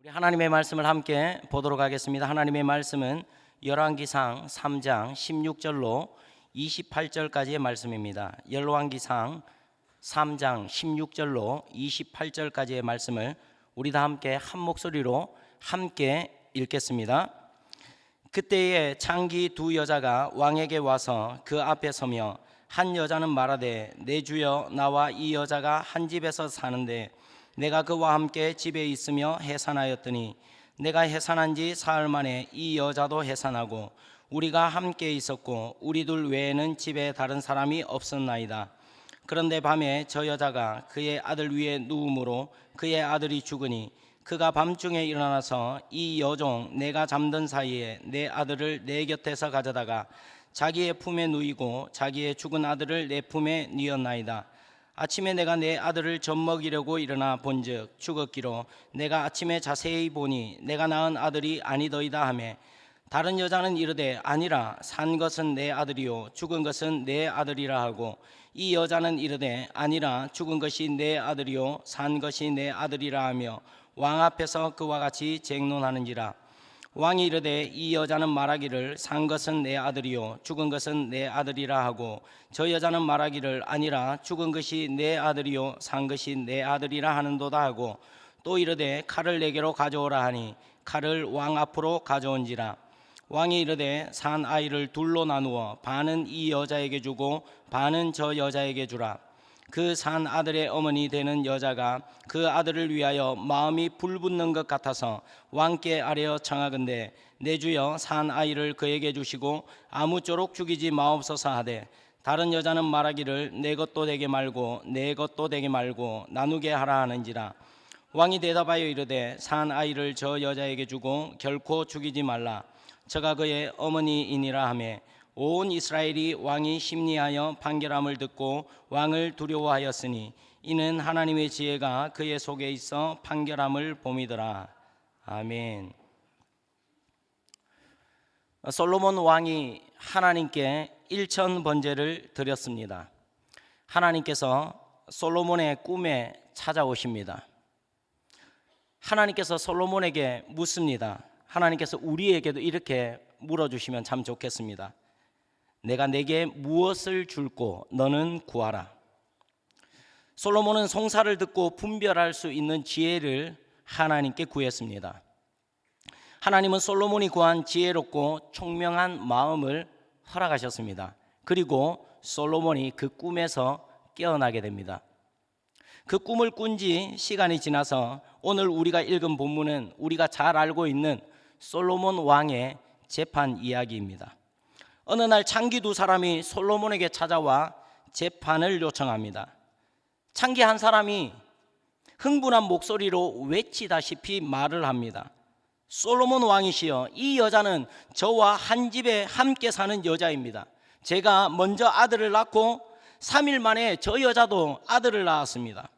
우리 하나님의 말씀을 함께 보도록 하겠습니다. 하나님의 말씀은 열왕기상 3장 16절로 28절까지의 말씀입니다. 열왕기상 3장 16절로 28절까지의 말씀을 우리 다 함께 한 목소리로 함께 읽겠습니다. 그때에 창기 두 여자가 왕에게 와서 그 앞에 서며 한 여자는 말하되 내 주여, 나와 이 여자가 한 집에서 사는데 내가 그와 함께 집에 있으며 해산하였더니 내가 해산한 지 사흘 만에 이 여자도 해산하고 우리가 함께 있었고 우리 둘 외에는 집에 다른 사람이 없었나이다. 그런데 밤에 저 여자가 그의 아들 위에 누움으로 그의 아들이 죽으니 그가 밤중에 일어나서 이 여종 내가 잠든 사이에 내 아들을 내 곁에서 가져다가 자기의 품에 누이고 자기의 죽은 아들을 내 품에 뉘었나이다. 아침에 내가 내 아들을 젖먹이려고 일어나 본즉 죽었기로 내가 아침에 자세히 보니 내가 낳은 아들이 아니더이다 하매 다른 여자는 이르되 아니라 산 것은 내 아들이요 죽은 것은 내 아들이라 하고 이 여자는 이르되 아니라 죽은 것이 내 아들이요 산 것이 내 아들이라 하며 왕 앞에서 그와 같이 쟁론하는지라. 왕이 이르되 이 여자는 말하기를 산 것은 내 아들이요 죽은 것은 내 아들이라 하고 저 여자는 말하기를 아니라 죽은 것이 내 아들이요 산 것이 내 아들이라 하는도다 하고 또 이르되 칼을 내게로 가져오라 하니 칼을 왕 앞으로 가져온지라. 왕이 이르되 산 아이를 둘로 나누어 반은 이 여자에게 주고 반은 저 여자에게 주라. 그 산 아들의 어머니 되는 여자가 그 아들을 위하여 마음이 불붙는 것 같아서 왕께 아뢰어 청하건대 내 주여 산 아이를 그에게 주시고 아무쪼록 죽이지 마옵소서 하되 다른 여자는 말하기를 내 것도 되게 말고 내 것도 되게 말고 나누게 하라 하는지라. 왕이 대답하여 이르되 산 아이를 저 여자에게 주고 결코 죽이지 말라. 저가 그의 어머니이니라 하매 온 이스라엘이 왕이 심리하여 판결함을 듣고 왕을 두려워하였으니 이는 하나님의 지혜가 그의 속에 있어 판결함을 봄이더라. 아멘. 솔로몬 왕이 하나님께 일천 번제를 드렸습니다. 하나님께서 솔로몬의 꿈에 찾아오십니다. 하나님께서 솔로몬에게 묻습니다. 하나님께서 우리에게도 이렇게 물어주시면 참 좋겠습니다. 내가 내게 무엇을 줄고 너는 구하라. 솔로몬은 송사를 듣고 분별할 수 있는 지혜를 하나님께 구했습니다. 하나님은 솔로몬이 구한 지혜롭고 총명한 마음을 허락하셨습니다. 그리고 솔로몬이 그 꿈에서 깨어나게 됩니다. 그 꿈을 꾼 지 시간이 지나서 오늘 우리가 읽은 본문은 우리가 잘 알고 있는 솔로몬 왕의 재판 이야기입니다. 어느 날 창기 두 사람이 솔로몬에게 찾아와 재판을 요청합니다. 창기 한 사람이 흥분한 목소리로 외치다시피 말을 합니다. 솔로몬 왕이시여, 이 여자는 저와 한 집에 함께 사는 여자입니다. 제가 먼저 아들을 낳고 3일 만에 저 여자도 아들을 낳았습니다.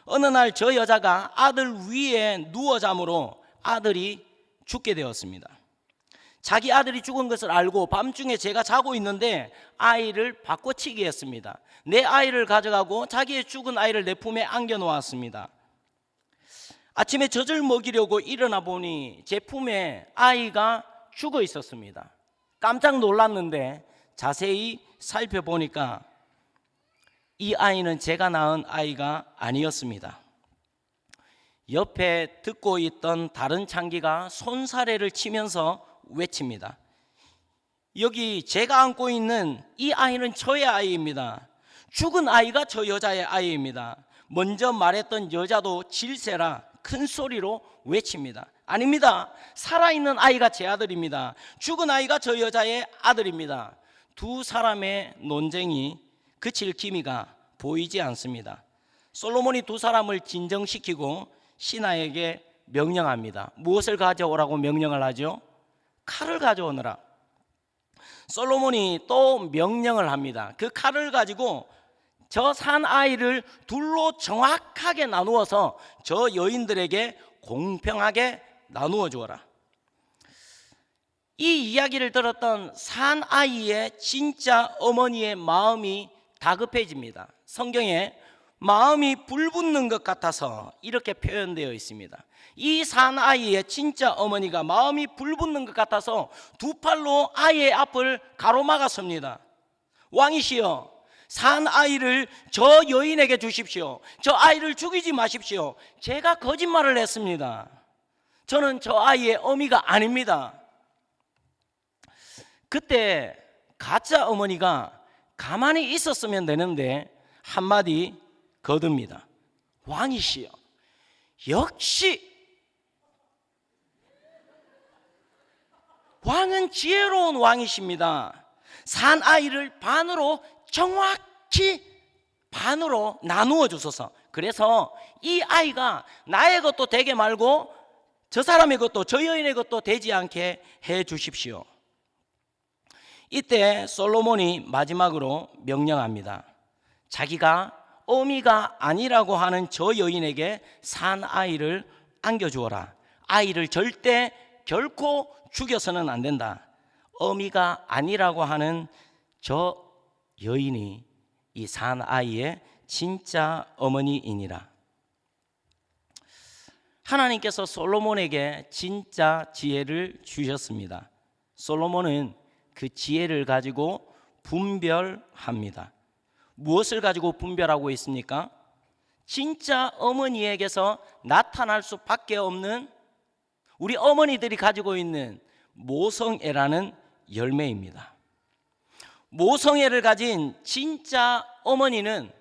어느 날 저 여자가 아들 위에 누워 잠으로 아들이 죽게 되었습니다. 자기 아들이 죽은 것을 알고 밤중에 제가 자고 있는데 아이를 바꿔치기 했습니다. 내 아이를 가져가고 자기의 죽은 아이를 내 품에 안겨 놓았습니다. 아침에 젖을 먹이려고 일어나 보니 제 품에 아이가 죽어 있었습니다. 깜짝 놀랐는데 자세히 살펴보니까 이 아이는 제가 낳은 아이가 아니었습니다. 옆에 듣고 있던 다른 창기가 손사래를 치면서 외칩니다. 여기 제가 안고 있는 이 아이는 저의 아이입니다. 죽은 아이가 저 여자의 아이입니다. 먼저 말했던 여자도 질세라 큰 소리로 외칩니다. 아닙니다. 살아있는 아이가 제 아들입니다. 죽은 아이가 저 여자의 아들입니다. 두 사람의 논쟁이 그칠 기미가 보이지 않습니다. 솔로몬이 두 사람을 진정시키고 신하에게 명령합니다. 무엇을 가져오라고 명령을 하죠? 칼을 가져오느라. 솔로몬이 또 명령을 합니다. 그 칼을 가지고 저 산 아이를 둘로 정확하게 나누어서 저 여인들에게 공평하게 나누어 주어라. 이 이야기를 들었던 산 아이의 진짜 어머니의 마음이 다급해집니다. 성경에 마음이 불붙는 것 같아서 이렇게 표현되어 있습니다. 이 사나이의 진짜 어머니가 마음이 불붙는 것 같아서 두 팔로 아이의 앞을 가로막았습니다. 왕이시여, 사나이를 저 여인에게 주십시오. 저 아이를 죽이지 마십시오. 제가 거짓말을 했습니다. 저는 저 아이의 어미가 아닙니다. 그때 가짜 어머니가 가만히 있었으면 되는데 한마디 거듭니다. 왕이시여, 역시 왕은 지혜로운 왕이십니다. 사나이를 반으로, 정확히 반으로 나누어 주소서. 그래서 이 아이가 나의 것도 되게 말고 저 사람의 것도, 저 여인의 것도 되지 않게 해 주십시오. 이때 솔로몬이 마지막으로 명령합니다. 자기가 어미가 아니라고 하는 저 여인에게 사나이를 안겨주어라. 아이를 절대 결코 죽여서는 안 된다. 어미가 아니라고 하는 저 여인이 이 사나이의 진짜 어머니이니라. 하나님께서 솔로몬에게 진짜 지혜를 주셨습니다. 솔로몬은 그 지혜를 가지고 분별합니다. 무엇을 가지고 분별하고 있습니까? 진짜 어머니에게서 나타날 수밖에 없는, 우리 어머니들이 가지고 있는 모성애라는 열매입니다. 모성애를 가진 진짜 어머니는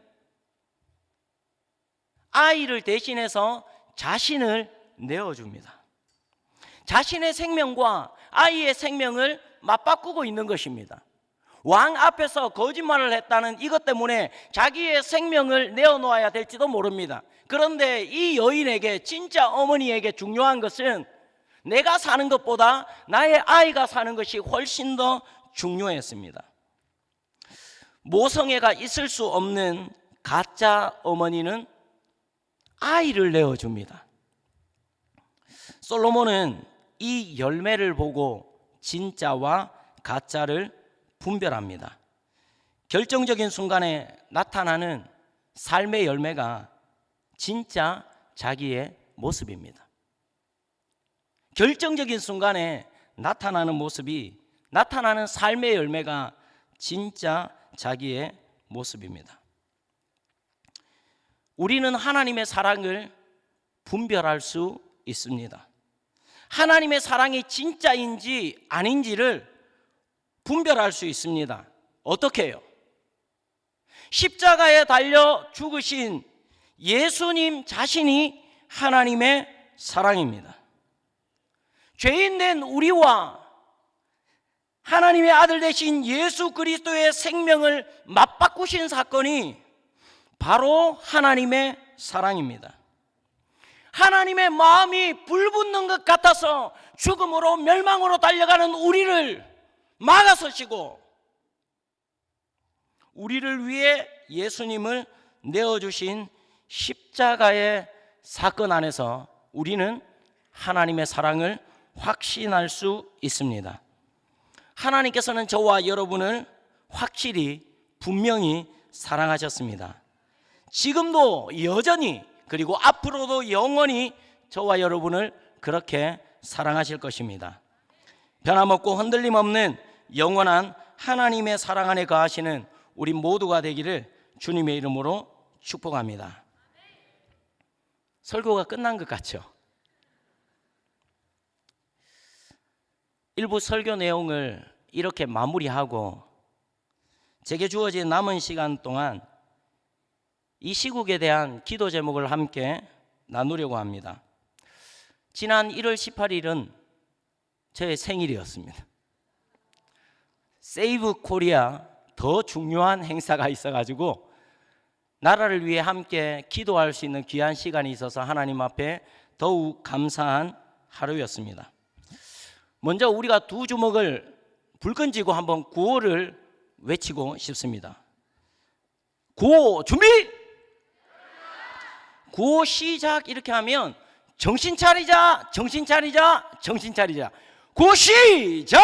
아이를 대신해서 자신을 내어줍니다. 자신의 생명과 아이의 생명을 맞바꾸고 있는 것입니다. 왕 앞에서 거짓말을 했다는 이것 때문에 자기의 생명을 내어놓아야 될지도 모릅니다. 그런데 이 여인에게, 진짜 어머니에게 중요한 것은 내가 사는 것보다 나의 아이가 사는 것이 훨씬 더 중요했습니다. 모성애가 있을 수 없는 가짜 어머니는 아이를 내어줍니다. 솔로몬은 이 열매를 보고 진짜와 가짜를 분별합니다. 결정적인 순간에 나타나는 삶의 열매가 진짜 자기의 모습입니다. 결정적인 순간에 나타나는 모습이, 나타나는 삶의 열매가 진짜 자기의 모습입니다. 우리는 하나님의 사랑을 분별할 수 있습니다. 하나님의 사랑이 진짜인지 아닌지를 분별할 수 있습니다. 어떻게 해요? 십자가에 달려 죽으신 예수님 자신이 하나님의 사랑입니다. 죄인 된 우리와 하나님의 아들 되신 예수 그리스도의 생명을 맞바꾸신 사건이 바로 하나님의 사랑입니다. 하나님의 마음이 불붙는 것 같아서 죽음으로, 멸망으로 달려가는 우리를 막아서시고 우리를 위해 예수님을 내어주신 십자가의 사건 안에서 우리는 하나님의 사랑을 확신할 수 있습니다. 하나님께서는 저와 여러분을 확실히, 분명히 사랑하셨습니다. 지금도 여전히, 그리고 앞으로도 영원히 저와 여러분을 그렇게 사랑하실 것입니다. 변함없고 흔들림 없는 영원한 하나님의 사랑 안에 거하시는 우리 모두가 되기를 주님의 이름으로 축복합니다. 설교가 끝난 것 같죠? 일부 설교 내용을 이렇게 마무리하고 제게 주어진 남은 시간 동안 이 시국에 대한 기도 제목을 함께 나누려고 합니다. 지난 1월 18일은 제 생일이었습니다. 세이브 코리아 더 중요한 행사가 있어가지고 나라를 위해 함께 기도할 수 있는 귀한 시간이 있어서 하나님 앞에 더욱 감사한 하루였습니다. 먼저 우리가 두 주먹을 불끈 쥐고 한번 구호를 외치고 싶습니다. 구호 준비! 구호 시작 이렇게 하면 정신 차리자, 정신 차리자, 정신 차리자. 구호 시작!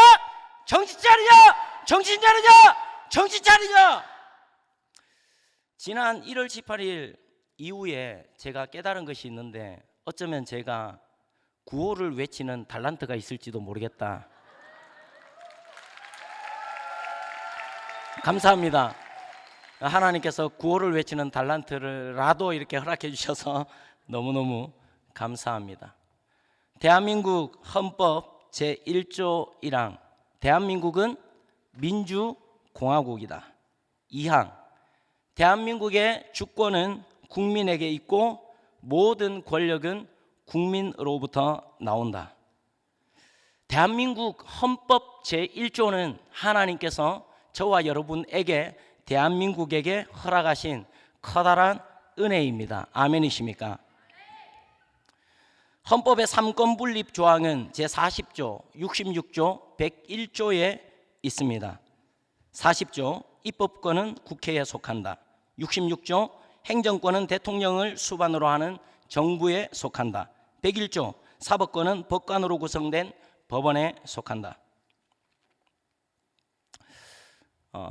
정신 차리자, 정신 차리자, 정신 차리자. 지난 1월 18일 이후에 제가 깨달은 것이 있는데 어쩌면 제가 구호를 외치는 달란트가 있을지도 모르겠다. 감사합니다. 하나님께서 구호를 외치는 달란트라도 이렇게 허락해 주셔서 너무너무 감사합니다. 대한민국 헌법 제1조 1항 대한민국은 민주공화국이다. 2항 대한민국의 주권은 국민에게 있고 모든 권력은 국민으로부터 나온다. 대한민국 헌법 제1조는 하나님께서 저와 여러분에게 대한민국에게 허락하신 커다란 은혜입니다. 아멘이십니까? 헌법의 3권 분립 조항은 제40조, 66조, 101조에 있습니다. 40조 입법권은 국회에 속한다. 66조 행정권은 대통령을 수반으로 하는 정부에 속한다. 101조 사법권은 법관으로 구성된 법원에 속한다.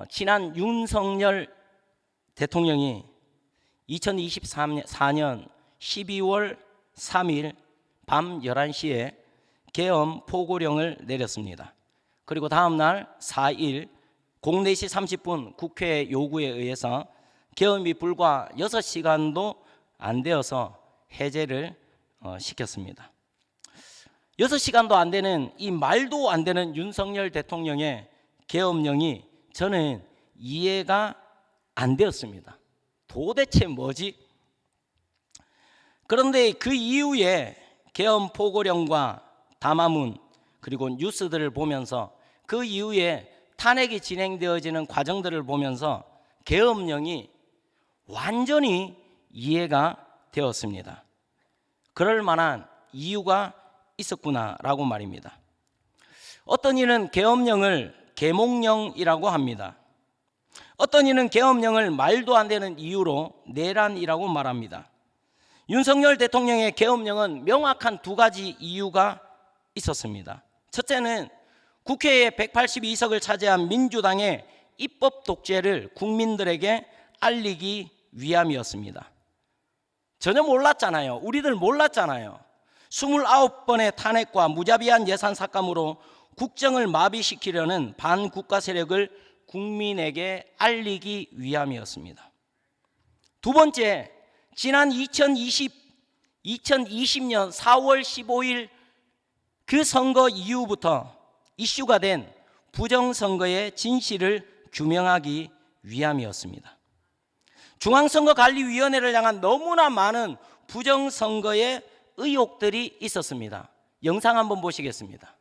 지난 윤석열 대통령이 2024년 12월 3일 밤 11시에 계엄 포고령을 내렸습니다. 그리고 다음 날 4일 04시 30분 국회 요구에 의해서 계엄이 불과 6시간도 안 되어서 해제를 시켰습니다. 6시간도 안 되는 이 말도 안 되는 윤석열 대통령의 계엄령이 저는 이해가 안 되었습니다. 도대체 뭐지? 그런데 그 이후에 계엄 포고령과 담화문 그리고 뉴스들을 보면서 그 이후에 탄핵이 진행되어지는 과정들을 보면서 계엄령이 완전히 이해가 되었습니다. 그럴 만한 이유가 있었구나라고 말입니다. 어떤 이는 계엄령을 계몽령이라고 합니다. 어떤 이는 계엄령을 말도 안 되는 이유로 내란이라고 말합니다. 윤석열 대통령의 계엄령은 명확한 두 가지 이유가 있었습니다. 첫째는 국회에 182석을 차지한 민주당의 입법 독재를 국민들에게 알리기 위함이었습니다. 전혀 몰랐잖아요. 우리들 몰랐잖아요. 29번의 탄핵과 무자비한 예산 삭감으로 국정을 마비시키려는 반국가 세력을 국민에게 알리기 위함이었습니다. 두 번째, 지난 2020년 4월 15일 그 선거 이후부터 이슈가 된 부정선거의 진실을 규명하기 위함이었습니다. 중앙선거관리위원회를 향한 너무나 많은 부정선거의 의혹들이 있었습니다. 영상 한번 보시겠습니다.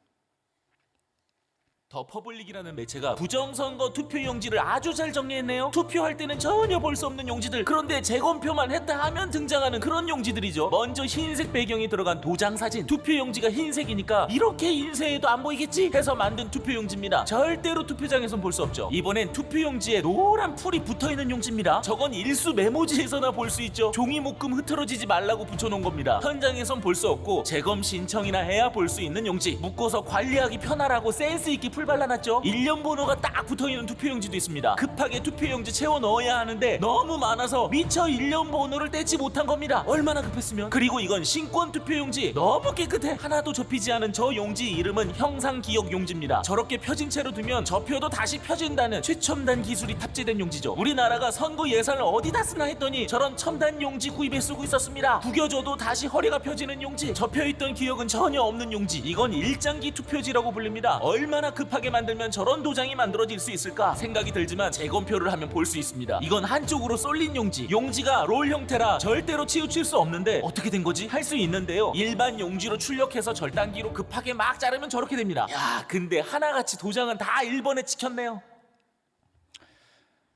더 퍼블릭이라는 매체가 부정선거 투표용지를 아주 잘 정리했네요. 투표할 때는 전혀 볼 수 없는 용지들, 그런데 재검표만 했다 하면 등장하는 그런 용지들이죠. 먼저 흰색 배경이 들어간 도장사진, 투표용지가 흰색이니까 이렇게 인쇄해도 안 보이겠지 해서 만든 투표용지입니다. 절대로 투표장에선 볼 수 없죠. 이번엔 투표용지에 노란 풀이 붙어있는 용지입니다. 저건 일수 메모지에서나 볼 수 있죠. 종이 묶음 흐트러지지 말라고 붙여놓은 겁니다. 현장에선 볼 수 없고 재검 신청이나 해야 볼 수 있는 용지, 묶어서 관리하기 편하라고 센스 있게 풀 발라놨죠. 일련 번호가 딱 붙어있는 투표용지도 있습니다. 급하게 투표용지 채워 넣어야 하는데 너무 많아서 미처 일련 번호를 떼지 못한 겁니다. 얼마나 급했으면. 그리고 이건 신권 투표용지, 너무 깨끗해. 하나도 접히지 않은 저 용지 이름은 형상기억 용지입니다. 저렇게 펴진 채로 두면 접혀도 다시 펴진다는 최첨단 기술이 탑재된 용지죠. 우리나라가 선거 예산을 어디다 쓰나 했더니 저런 첨단 용지 구입에 쓰고 있었습니다. 구겨져도 다시 허리가 펴지는 용지, 접혀있던 기억은 전혀 없는 용지, 이건 일장기 투표지라고 불립니다. 얼마나 급하게 만들면 저런 도장이 만들어질 수 있을까 생각이 들지만 재검표를 하면 볼 수 있습니다. 이건 한쪽으로 쏠린 용지, 용지가 롤 형태라 절대로 치우칠 수 없는데 어떻게 된 거지? 할 수 있는데요, 일반 용지로 출력해서 절단기로 급하게 막 자르면 저렇게 됩니다. 야, 근데 하나같이 도장은 다 1번에 찍혔네요.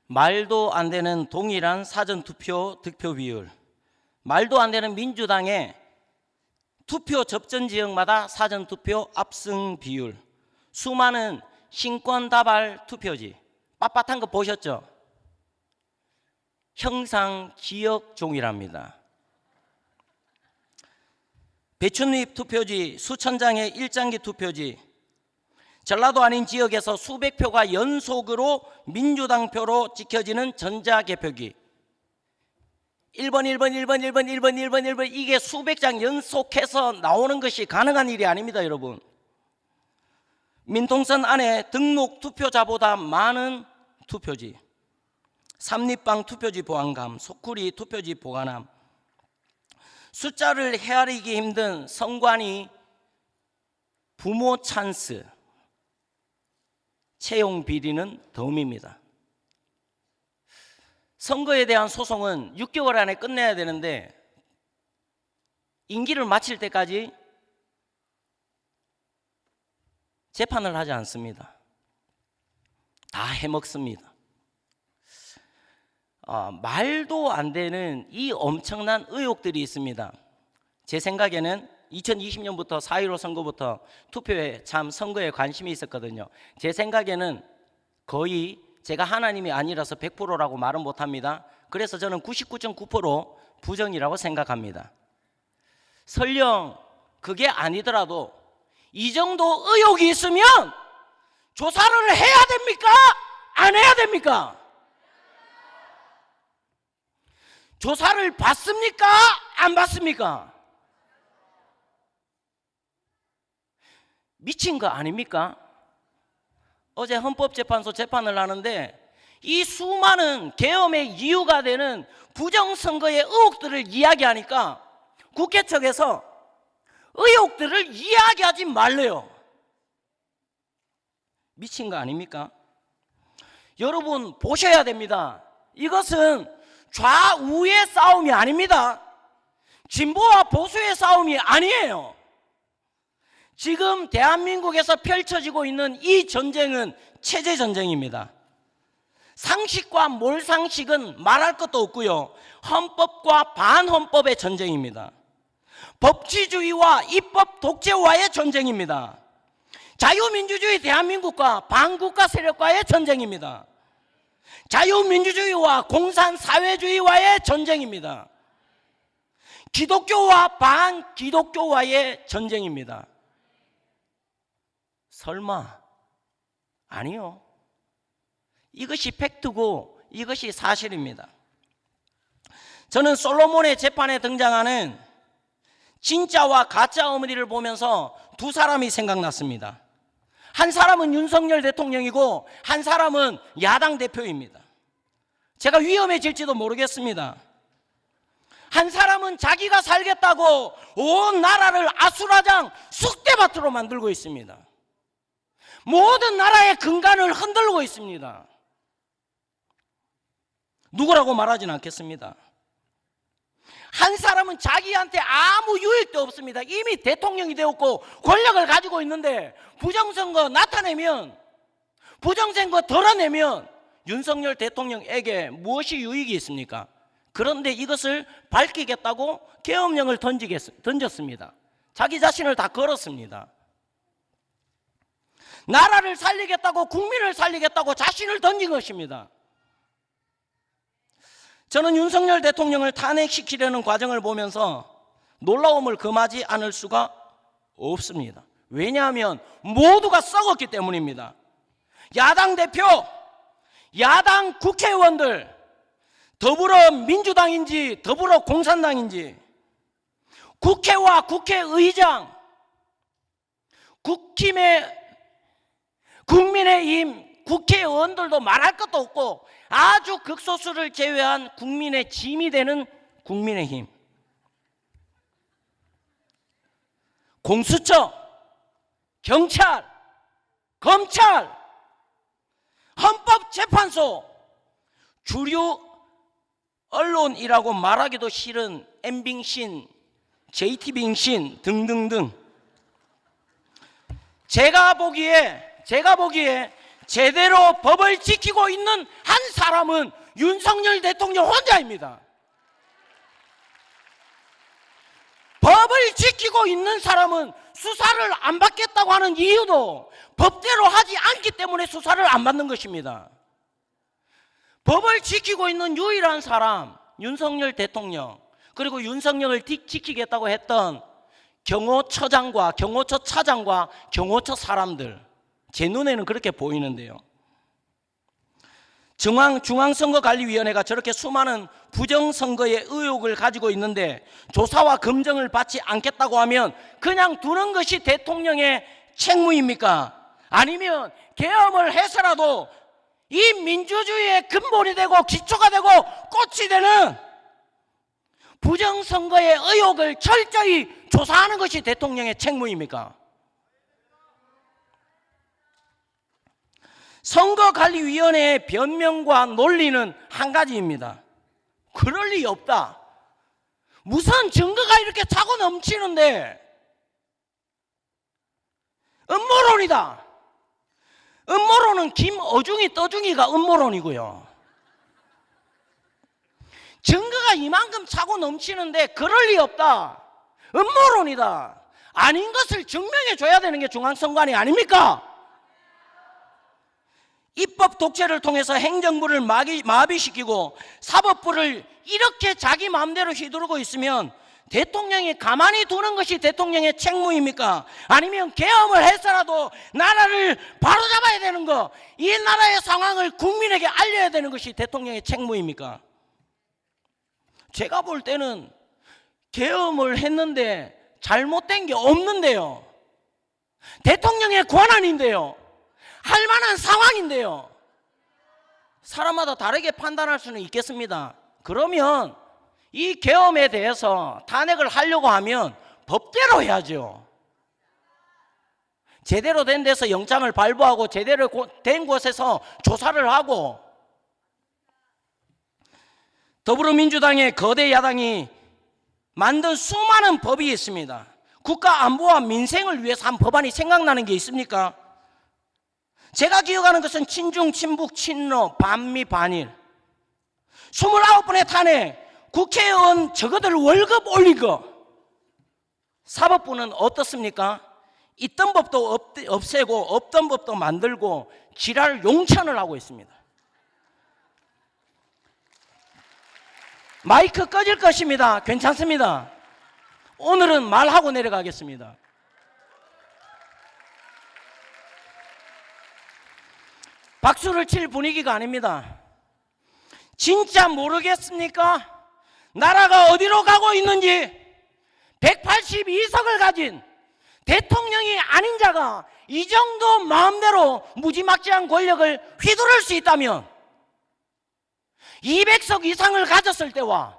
말도 안 되는 동일한 사전투표 득표 비율, 말도 안 되는 민주당의 투표 접전 지역마다 사전투표 압승 비율, 수많은 신권 다발 투표지, 빳빳한 거 보셨죠? 형상 기억 종이랍니다. 배춧잎 투표지, 수천 장의 일장기 투표지, 전라도 아닌 지역에서 수백 표가 연속으로 민주당 표로 찍혀지는 전자개표기, 1번, 1번, 1번, 1번, 1번, 1번, 1번 이게 수백 장 연속해서 나오는 것이 가능한 일이 아닙니다, 여러분. 민통선 안에 등록 투표자보다 많은 투표지, 삼립방 투표지 보안감, 소쿠리 투표지 보관함, 숫자를 헤아리기 힘든 선관위 부모 찬스, 채용 비리는 덤입니다. 선거에 대한 소송은 6개월 안에 끝내야 되는데 임기를 마칠 때까지 재판을 하지 않습니다. 다 해먹습니다. 말도 안 되는 이 엄청난 의혹들이 있습니다. 제 생각에는 2020년부터 4.15 선거부터 투표에 참 선거에 관심이 있었거든요. 제 생각에는 거의 제가 하나님이 아니라서 100%라고 말은 못합니다. 그래서 저는 99.9% 부정이라고 생각합니다. 설령 그게 아니더라도 이 정도 의혹이 있으면 조사를 해야 됩니까? 안 해야 됩니까? 조사를 받습니까? 안 받습니까? 미친 거 아닙니까? 어제 헌법재판소 재판을 하는데 이 수많은 계엄의 이유가 되는 부정선거의 의혹들을 이야기하니까 국회 측에서 의혹들을 이야기하지 말래요. 미친 거 아닙니까? 여러분 보셔야 됩니다. 이것은 좌우의 싸움이 아닙니다. 진보와 보수의 싸움이 아니에요. 지금 대한민국에서 펼쳐지고 있는 이 전쟁은 체제 전쟁입니다. 상식과 몰상식은 말할 것도 없고요. 헌법과 반헌법의 전쟁입니다. 법치주의와 입법 독재와의 전쟁입니다. 자유민주주의 대한민국과 반국가 세력과의 전쟁입니다. 자유민주주의와 공산사회주의와의 전쟁입니다. 기독교와 반기독교와의 전쟁입니다. 설마? 아니요. 이것이 팩트고 이것이 사실입니다. 저는 솔로몬의 재판에 등장하는 진짜와 가짜 어머니를 보면서 두 사람이 생각났습니다. 한 사람은 윤석열 대통령이고 한 사람은 야당 대표입니다. 제가 위험해질지도 모르겠습니다. 한 사람은 자기가 살겠다고 온 나라를 아수라장 쑥대밭으로 만들고 있습니다. 모든 나라의 근간을 흔들고 있습니다. 누구라고 말하지는 않겠습니다. 한 사람은 자기한테 아무 유익도 없습니다. 이미 대통령이 되었고 권력을 가지고 있는데 부정선거 나타내면, 부정선거 덜어내면 윤석열 대통령에게 무엇이 유익이 있습니까? 그런데 이것을 밝히겠다고 계엄령을 던졌습니다. 자기 자신을 다 걸었습니다. 나라를 살리겠다고, 국민을 살리겠다고 자신을 던진 것입니다. 저는 윤석열 대통령을 탄핵시키려는 과정을 보면서 놀라움을 금하지 않을 수가 없습니다. 왜냐하면 모두가 썩었기 때문입니다. 야당 대표, 야당 국회의원들, 더불어민주당인지 더불어공산당인지, 국회와 국회의장, 국민의힘 국회의원들도 말할 것도 없고 아주 극소수를 제외한 국민의 짐이 되는 국민의힘, 공수처, 경찰, 검찰, 헌법재판소, 주류 언론이라고 말하기도 싫은 MB신, JTB신 등등등, 제가 보기에 제대로 법을 지키고 있는 한 사람은 윤석열 대통령 혼자입니다. 법을 지키고 있는 사람은 수사를 안 받겠다고 하는 이유도 법대로 하지 않기 때문에 수사를 안 받는 것입니다. 법을 지키고 있는 유일한 사람, 윤석열 대통령, 그리고 윤석열을 지키겠다고 했던 경호처장과 경호처 차장과 경호처 사람들, 제 눈에는 그렇게 보이는데요. 중앙선거관리위원회가 저렇게 수많은 부정선거의 의혹을 가지고 있는데 조사와 검증을 받지 않겠다고 하면 그냥 두는 것이 대통령의 책무입니까? 아니면 계엄을 해서라도 이 민주주의의 근본이 되고 기초가 되고 꽃이 되는 부정선거의 의혹을 철저히 조사하는 것이 대통령의 책무입니까? 선거관리위원회의 변명과 논리는 한 가지입니다. 그럴 리 없다. 무슨 증거가 이렇게 차고 넘치는데 음모론이다. 음모론은 김어중이 떠중이가 음모론이고요. 증거가 이만큼 차고 넘치는데 그럴 리 없다. 음모론이다. 아닌 것을 증명해 줘야 되는 게 중앙선관위 아닙니까? 입법 독재를 통해서 행정부를 마비시키고 사법부를 이렇게 자기 마음대로 휘두르고 있으면 대통령이 가만히 두는 것이 대통령의 책무입니까? 아니면 계엄을 해서라도 나라를 바로잡아야 되는 거, 이 나라의 상황을 국민에게 알려야 되는 것이 대통령의 책무입니까? 제가 볼 때는 계엄을 했는데 잘못된 게 없는데요. 대통령의 권한인데요. 할 만한 상황인데요. 사람마다 다르게 판단할 수는 있겠습니다. 그러면 이 계엄에 대해서 탄핵을 하려고 하면 법대로 해야죠. 제대로 된 데서 영장을 발부하고 제대로 된 곳에서 조사를 하고, 더불어민주당의 거대 야당이 만든 수많은 법이 있습니다. 국가 안보와 민생을 위해서 한 법안이 생각나는 게 있습니까? 제가 기억하는 것은 친중, 친북, 친러, 반미, 반일 29번의 탄핵, 국회의원 저거들 월급 올린 거. 사법부는 어떻습니까? 있던 법도 없애고 없던 법도 만들고 지랄 용천을 하고 있습니다. 마이크 꺼질 것입니다. 괜찮습니다. 오늘은 말하고 내려가겠습니다. 박수를 칠 분위기가 아닙니다. 진짜 모르겠습니까? 나라가 어디로 가고 있는지. 182석을 가진 대통령이 아닌 자가 이 정도 마음대로 무지막지한 권력을 휘두를 수 있다면 200석 이상을 가졌을 때와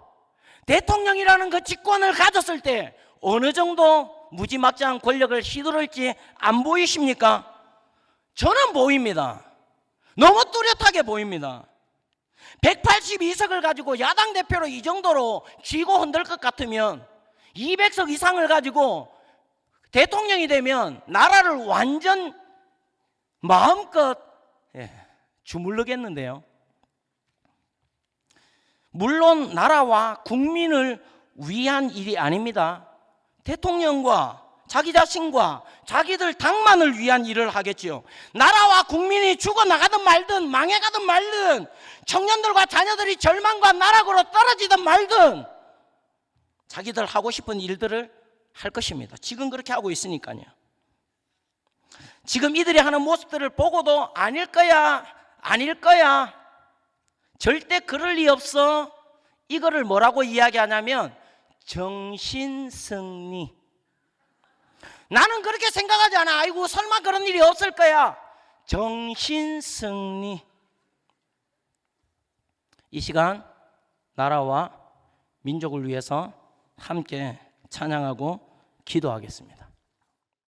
대통령이라는 그 직권을 가졌을 때 어느 정도 무지막지한 권력을 휘두를지 안 보이십니까? 저는 보입니다. 너무 뚜렷하게 보입니다. 182석을 가지고 야당 대표로 이 정도로 쥐고 흔들 것 같으면 200석 이상을 가지고 대통령이 되면 나라를 완전 마음껏 주물르겠는데요. 물론 나라와 국민을 위한 일이 아닙니다. 대통령과 자기 자신과 자기들 당만을 위한 일을 하겠지요. 나라와 국민이 죽어나가든 말든 망해가든 말든 청년들과 자녀들이 절망과 나락으로 떨어지든 말든 자기들 하고 싶은 일들을 할 것입니다. 지금 그렇게 하고 있으니까요. 지금 이들이 하는 모습들을 보고도 아닐 거야, 아닐 거야, 절대 그럴 리 없어. 이거를 뭐라고 이야기하냐면 정신승리. 나는 그렇게 생각하지 않아. 아이고 설마 그런 일이 없을 거야. 정신승리. 이 시간 나라와 민족을 위해서 함께 찬양하고 기도하겠습니다.